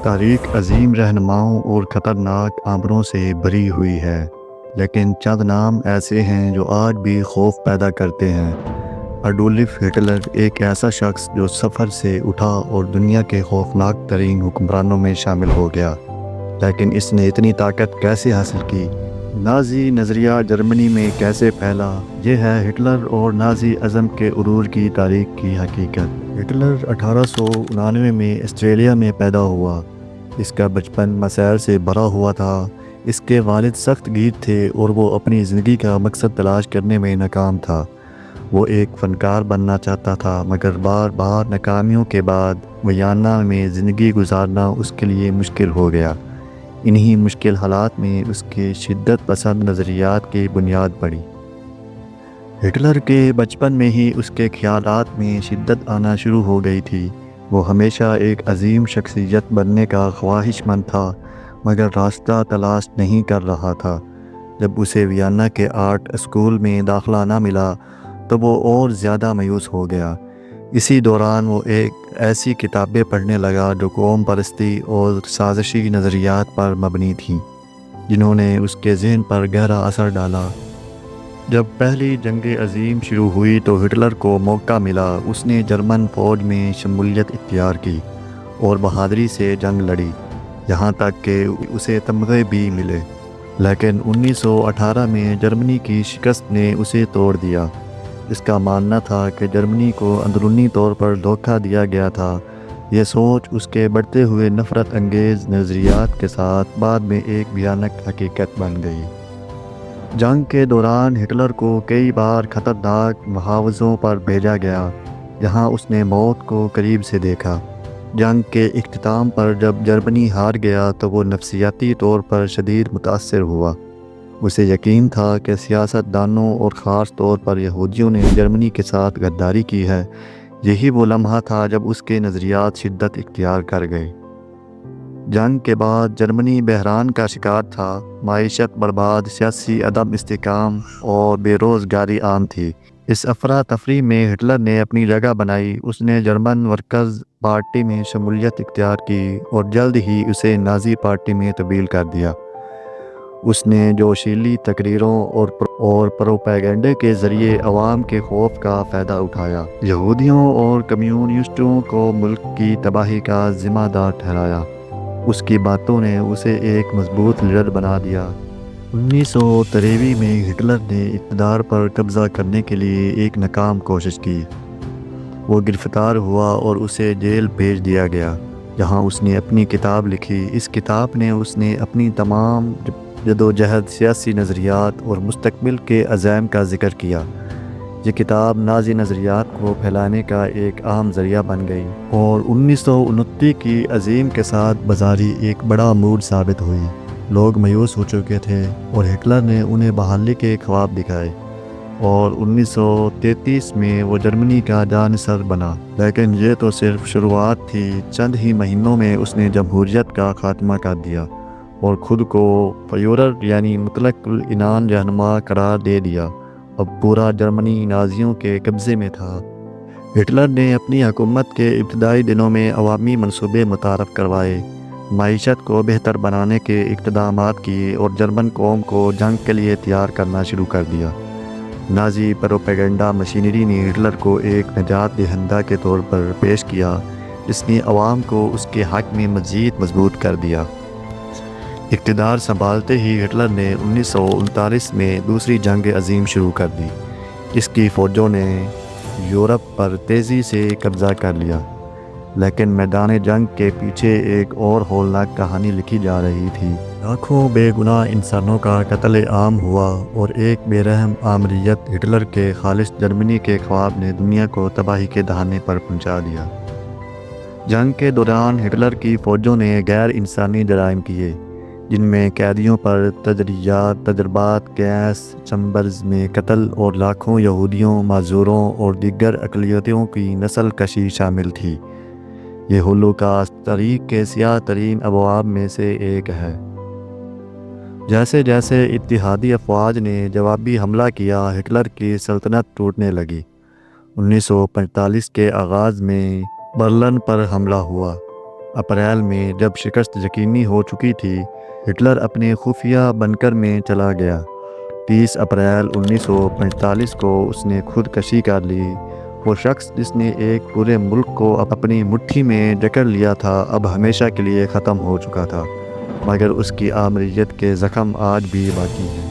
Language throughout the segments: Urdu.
تاریخ عظیم رہنماؤں اور خطرناک آمروں سے بھری ہوئی ہے، لیکن چند نام ایسے ہیں جو آج بھی خوف پیدا کرتے ہیں۔ اڈولف ہٹلر ایک ایسا شخص جو سفر سے اٹھا اور دنیا کے خوفناک ترین حکمرانوں میں شامل ہو گیا، لیکن اس نے اتنی طاقت کیسے حاصل کی؟ نازی نظریہ جرمنی میں کیسے پھیلا؟ یہ ہے ہٹلر اور نازی ازم کے عروج کی تاریخ کی حقیقت۔ ہٹلر 1899 میں آسٹریلیا میں پیدا ہوا۔ اس کا بچپن مسائل سے بھرا ہوا تھا۔ اس کے والد سخت گیر تھے اور وہ اپنی زندگی کا مقصد تلاش کرنے میں ناکام تھا۔ وہ ایک فنکار بننا چاہتا تھا، مگر بار بار ناکامیوں کے بعد ویانا میں زندگی گزارنا اس کے لیے مشکل ہو گیا۔ انہی مشکل حالات میں اس کے شدت پسند نظریات کی بنیاد پڑی۔ ہٹلر کے بچپن میں ہی اس کے خیالات میں شدت آنا شروع ہو گئی تھی۔ وہ ہمیشہ ایک عظیم شخصیت بننے کا خواہش مند تھا، مگر راستہ تلاش نہیں کر رہا تھا۔ جب اسے ویانا کے آرٹ اسکول میں داخلہ نہ ملا تو وہ اور زیادہ مایوس ہو گیا۔ اسی دوران وہ ایسی کتابیں پڑھنے لگا جو قوم پرستی اور سازشی نظریات پر مبنی تھیں، جنہوں نے اس کے ذہن پر گہرا اثر ڈالا۔ جب پہلی جنگ عظیم شروع ہوئی تو ہٹلر کو موقع ملا۔ اس نے جرمن فوج میں شمولیت اختیار کی اور بہادری سے جنگ لڑی، یہاں تک کہ اسے تمغے بھی ملے۔ لیکن 1918 میں جرمنی کی شکست نے اسے توڑ دیا۔ اس کا ماننا تھا کہ جرمنی کو اندرونی طور پر دھوکہ دیا گیا تھا۔ یہ سوچ اس کے بڑھتے ہوئے نفرت انگیز نظریات کے ساتھ بعد میں ایک بھیانک حقیقت بن گئی۔ جنگ کے دوران ہٹلر کو کئی بار خطرناک محاذوں پر بھیجا گیا، جہاں اس نے موت کو قریب سے دیکھا۔ جنگ کے اختتام پر جب جرمنی ہار گیا تو وہ نفسیاتی طور پر شدید متاثر ہوا۔ اسے یقین تھا کہ سیاست دانوں اور خاص طور پر یہودیوں نے جرمنی کے ساتھ غداری کی ہے۔ یہی وہ لمحہ تھا جب اس کے نظریات شدت اختیار کر گئے۔ جنگ کے بعد جرمنی بحران کا شکار تھا۔ معیشت برباد، سیاسی عدم استحکام اور بے روزگاری عام تھی۔ اس افراتفری میں ہٹلر نے اپنی جگہ بنائی۔ اس نے جرمن ورکرز پارٹی میں شمولیت اختیار کی اور جلد ہی اسے نازی پارٹی میں تبدیل کر دیا۔ اس نے جوشیلی تقریروں اور پروپیگنڈے کے ذریعے عوام کے خوف کا فائدہ اٹھایا۔ یہودیوں اور کمیونسٹوں کو ملک کی تباہی کا ذمہ دار ٹھہرایا۔ اس کی باتوں نے اسے ایک مضبوط لیڈر بنا دیا۔ 1923 میں ہٹلر نے اقتدار پر قبضہ کرنے کے لیے ایک ناکام کوشش کی۔ وہ گرفتار ہوا اور اسے جیل بھیج دیا گیا، جہاں اس نے اپنی کتاب لکھی۔ اس کتاب نے اس نے اپنی تمام جدوجہد، سیاسی نظریات اور مستقبل کے عزائم کا ذکر کیا۔ یہ کتاب نازی نظریات کو پھیلانے کا ایک عام ذریعہ بن گئی اور 1929 کی عظیم کے ساتھ بازاری ایک بڑا موڈ ثابت ہوئی۔ لوگ مایوس ہو چکے تھے اور ہٹلر نے انہیں بحالی کے خواب دکھائے، اور 1933 میں وہ جرمنی کا جانشین بنا۔ لیکن یہ تو صرف شروعات تھی۔ چند ہی مہینوں میں اس نے جمہوریت کا خاتمہ کر دیا اور خود کو فیورر یعنی مطلق العنان رہنما قرار دے دیا۔ اب پورا جرمنی نازیوں کے قبضے میں تھا۔ ہٹلر نے اپنی حکومت کے ابتدائی دنوں میں عوامی منصوبے متعارف کروائے، معیشت کو بہتر بنانے کے اقدامات کیے اور جرمن قوم کو جنگ کے لیے تیار کرنا شروع کر دیا۔ نازی پروپیگنڈا مشینری نے ہٹلر کو ایک نجات دہندہ کے طور پر پیش کیا، جس نے عوام کو اس کے حق میں مزید مضبوط کر دیا۔ اقتدار سنبھالتے ہی ہٹلر نے 1939 میں دوسری جنگ عظیم شروع کر دی۔ اس کی فوجوں نے یورپ پر تیزی سے قبضہ کر لیا، لیکن میدان جنگ کے پیچھے ایک اور ہولناک کہانی لکھی جا رہی تھی۔ لاکھوں بے گناہ انسانوں کا قتل عام ہوا اور ایک بے رحم آمریت ہٹلر کے خالص جرمنی کے خواب نے دنیا کو تباہی کے دہانے پر پہنچا دیا۔ جنگ کے دوران ہٹلر کی فوجوں نے غیر انسانی جرائم کیے، جن میں قیدیوں پر تجربات گیس چمبرز میں قتل اور لاکھوں یہودیوں، معذوروں اور دیگر اقلیتوں کی نسل کشی شامل تھی۔ یہ ہولوکاسٹ تاریخ کے سیاہ ترین ابواب میں سے ایک ہے۔ جیسے جیسے اتحادی افواج نے جوابی حملہ کیا، ہٹلر کی سلطنت ٹوٹنے لگی۔ 1945 کے آغاز میں برلن پر حملہ ہوا۔ اپریل میں جب شکست یقینی ہو چکی تھی، ہٹلر اپنے خفیہ بنکر میں چلا گیا۔ 30 اپریل 1945 کو اس نے خودکشی کر لی۔ وہ شخص جس نے ایک پورے ملک کو اپنی مٹھی میں جکڑ لیا تھا اب ہمیشہ کے لیے ختم ہو چکا تھا، مگر اس کی آمریت کے زخم آج بھی باقی ہیں۔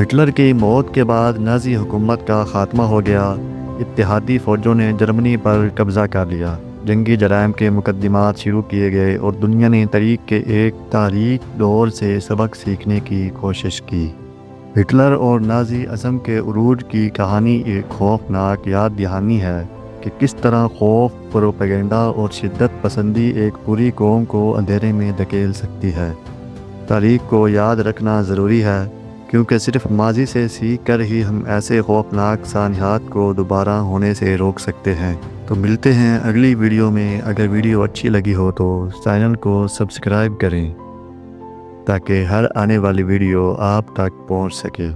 ہٹلر کی موت کے بعد نازی حکومت کا خاتمہ ہو گیا۔ اتحادی فوجوں نے جرمنی پر قبضہ کر لیا، جنگی جرائم کے مقدمات شروع کیے گئے اور دنیا نے ایک تاریک دور سے سبق سیکھنے کی کوشش کی۔ ہٹلر اور نازی ازم کے عروج کی کہانی ایک خوفناک یاد دہانی ہے کہ کس طرح خوف، پروپیگنڈا اور شدت پسندی ایک پوری قوم کو اندھیرے میں دھکیل سکتی ہے۔ تاریخ کو یاد رکھنا ضروری ہے، کیونکہ صرف ماضی سے سیکھ کر ہی ہم ایسے خوفناک سانحات کو دوبارہ ہونے سے روک سکتے ہیں۔ تو ملتے ہیں اگلی ویڈیو میں۔ اگر ویڈیو اچھی لگی ہو تو چینل کو سبسکرائب کریں تاکہ ہر آنے والی ویڈیو آپ تک پہنچ سکے۔